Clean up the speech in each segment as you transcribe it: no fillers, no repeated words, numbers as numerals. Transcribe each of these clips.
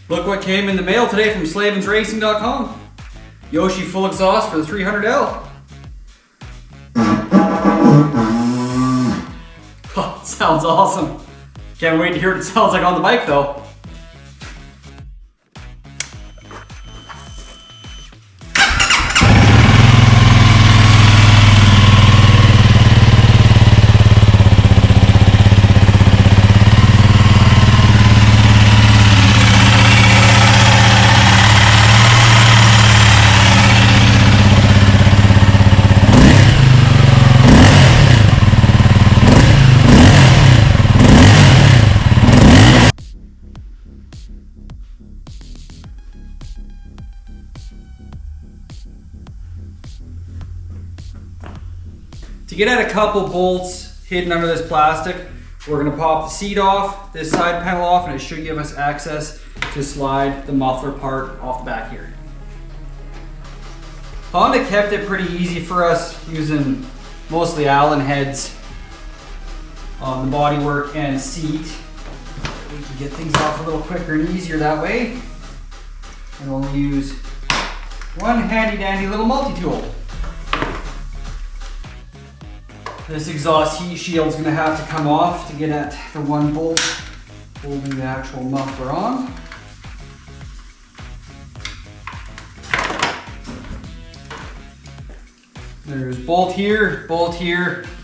Look what came in the mail today from slavensracing.com. Yoshi full exhaust for the 300L. Oh, sounds awesome. Can't wait to hear what it sounds like on the bike though. To get at a couple bolts hidden under this plastic, we're going to pop the seat off, this side panel off, and it should give us access to slide the muffler part off the back here. Honda kept it pretty easy for us using mostly Allen heads on the bodywork and seat. We can get things off a little quicker and easier that way. And we'll use one handy dandy little multi-tool. This exhaust heat shield is going to have to come off to get at the one bolt holding the actual muffler on. There's bolt here,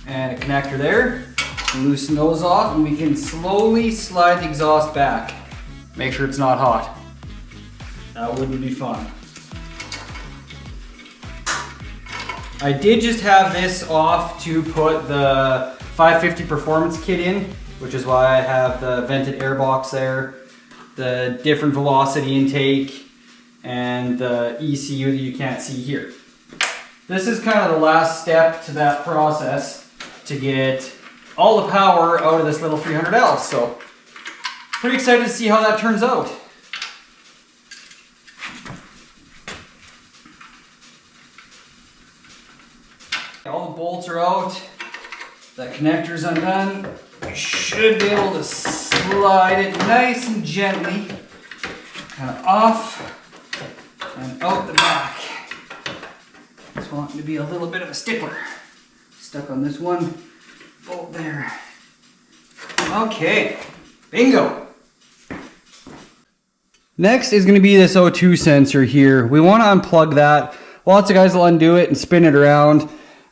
and a connector there. Loosen those off and we can slowly slide the exhaust back. Make sure it's not hot. That wouldn't be fun. I did just have this off to put the 550 Performance kit in, which is why I have the vented air box there, the different velocity intake, and the ECU that you can't see here. This is kind of the last step to that process to get all the power out of this little 300L. So pretty excited to see how that turns out. All the bolts are out, that connector's undone. You should be able to slide it nice and gently, kind of off and out the back. Just wanting to be a little bit of a stickler. Stuck on this one bolt there. Okay, bingo. Next is going to be this O2 sensor here. We want to unplug that. Lots of guys will undo it and spin it around.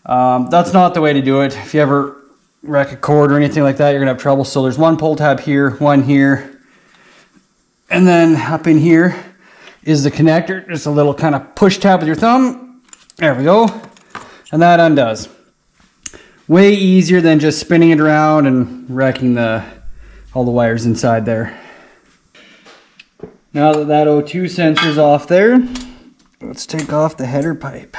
That's not the way to do it. If you ever wreck a cord or anything like that, you're gonna have trouble. So there's one pull tab here, one here, and then up in here is the connector. Just a little kind of push tab with your thumb. There we go. And that undoes. Way easier than just spinning it around and wrecking all the wires inside there. Now that that O2 sensor's off there, let's take off the header pipe.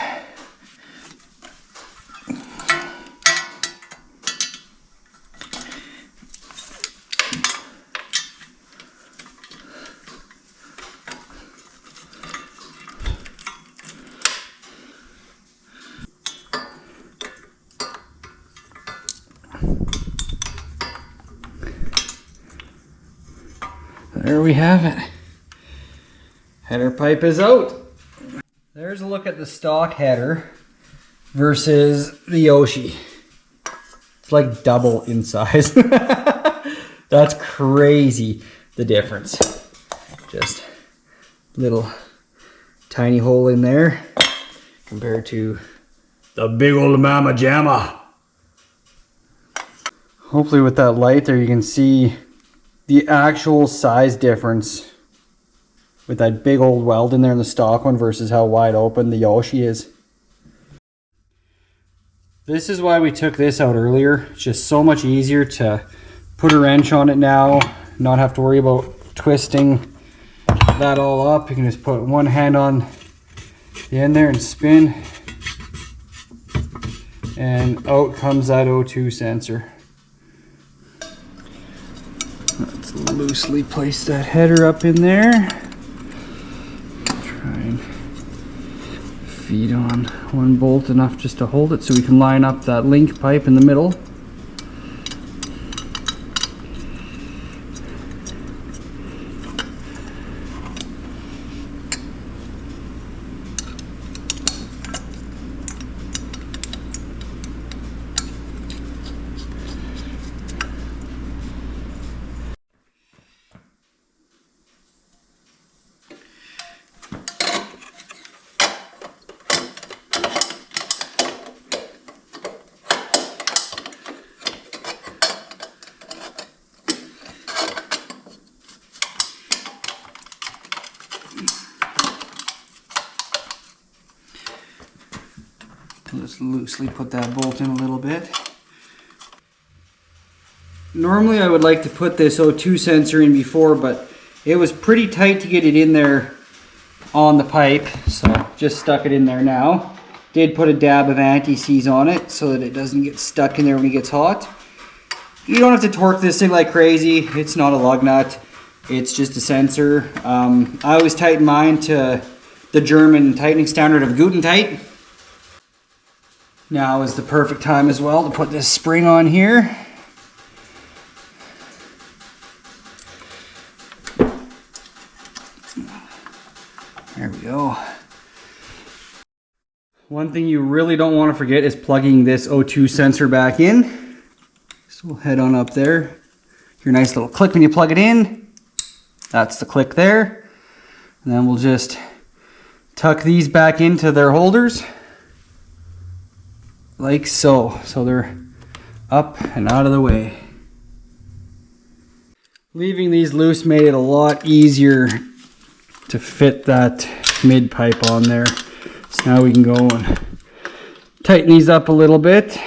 There we have it. Header pipe is out. There's a look at the stock header versus the Yoshi. It's like double in size. That's crazy, the difference. Just little tiny hole in there compared to the big old mama jamma. Hopefully with that light there you can see the actual size difference with that big old weld in there in the stock one versus how wide open the Yoshi is. This is why we took this out earlier. It's just so much easier to put a wrench on it now, not have to worry about twisting that all up. You can just put one hand on the end there and spin, and out comes that O2 sensor. Let's loosely place that header up in there. Try and feed on one bolt enough just to hold it so we can line up that link pipe in the middle. Just loosely put that bolt in a little bit. Normally I would like to put this O2 sensor in before, but it was pretty tight to get it in there on the pipe, so just stuck it in there now. Did put a dab of anti-seize on it so that it doesn't get stuck in there when it gets hot. You don't have to torque this thing like crazy. It's not a lug nut. It's just a sensor. I always tighten mine to the German tightening standard of Guten Tight. Now is the perfect time as well to put this spring on here. There we go. One thing you really don't want to forget is plugging this O2 sensor back in. So we'll head on up there. Your nice little click when you plug it in. That's the click there. And then we'll just tuck these back into their holders. Like so. So they're up and out of the way. Leaving these loose made it a lot easier to fit that mid pipe on there. So now we can go and tighten these up a little bit.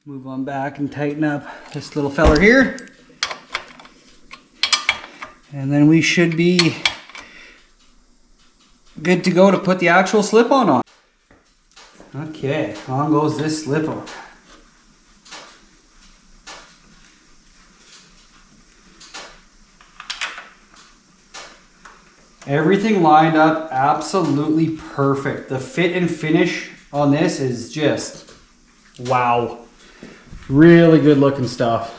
Move on back and tighten up this little feller here. And then we should be good to go to put the actual slip-on on. Okay, on goes this slip-on. Everything lined up absolutely perfect. The fit and finish on this is just wow. Really good looking stuff.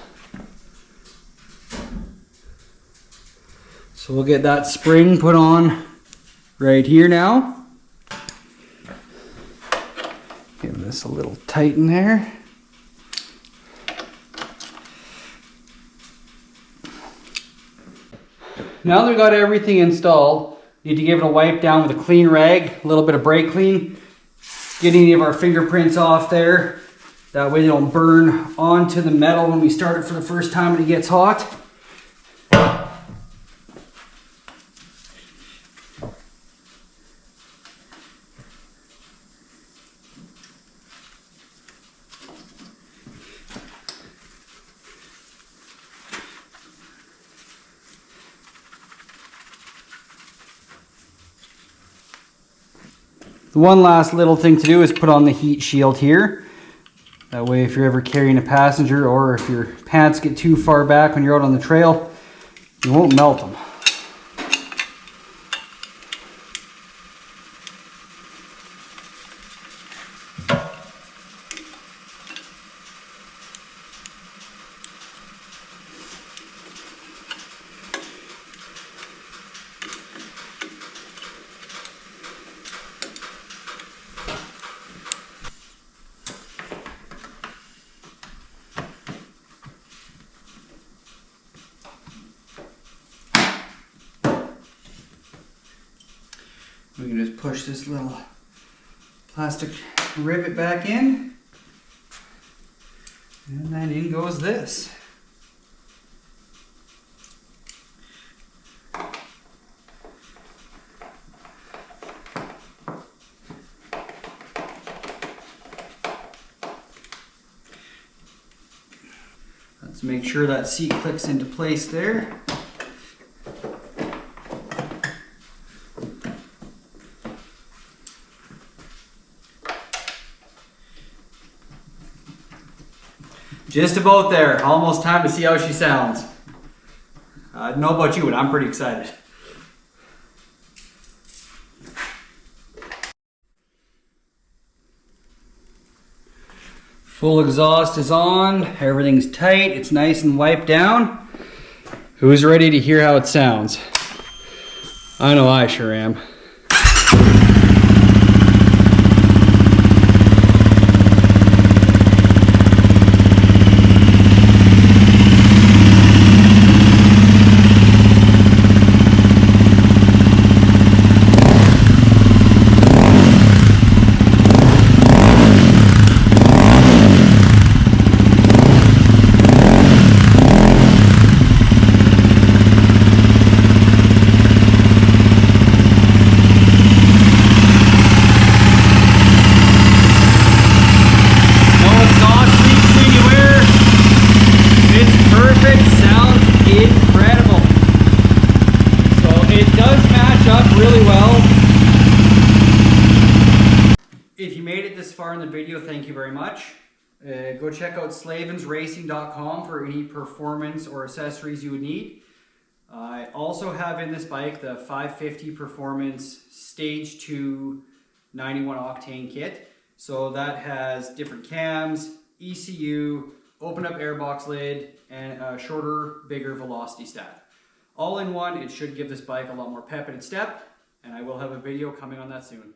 So we'll get that spring put on right here now. Give this a little tighten there. Now that we've got everything installed, need to give it a wipe down with a clean rag, a little bit of brake clean, get any of our fingerprints off there. That way they don't burn onto the metal when we start it for the first time and it gets hot. The one last little thing to do is put on the heat shield here. That way if you're ever carrying a passenger or if your pants get too far back when you're out on the trail, you won't melt them. We can just push this little plastic rivet back in, and then in goes this. Let's make sure that seat clicks into place there. Just about there. Almost time to see how she sounds. I don't know about you, but I'm pretty excited. Full exhaust is on. Everything's tight. It's nice and wiped down. Who's ready to hear how it sounds? I know I sure am. far in the video, thank you very much. Go check out slavensracing.com for any performance or accessories you would need. I also have in this bike the 550 Performance Stage 2 91 octane kit. So that has different cams, ECU, open up airbox lid, and a shorter, bigger velocity stat. All in one, it should give this bike a lot more pep in its step, and I will have a video coming on that soon.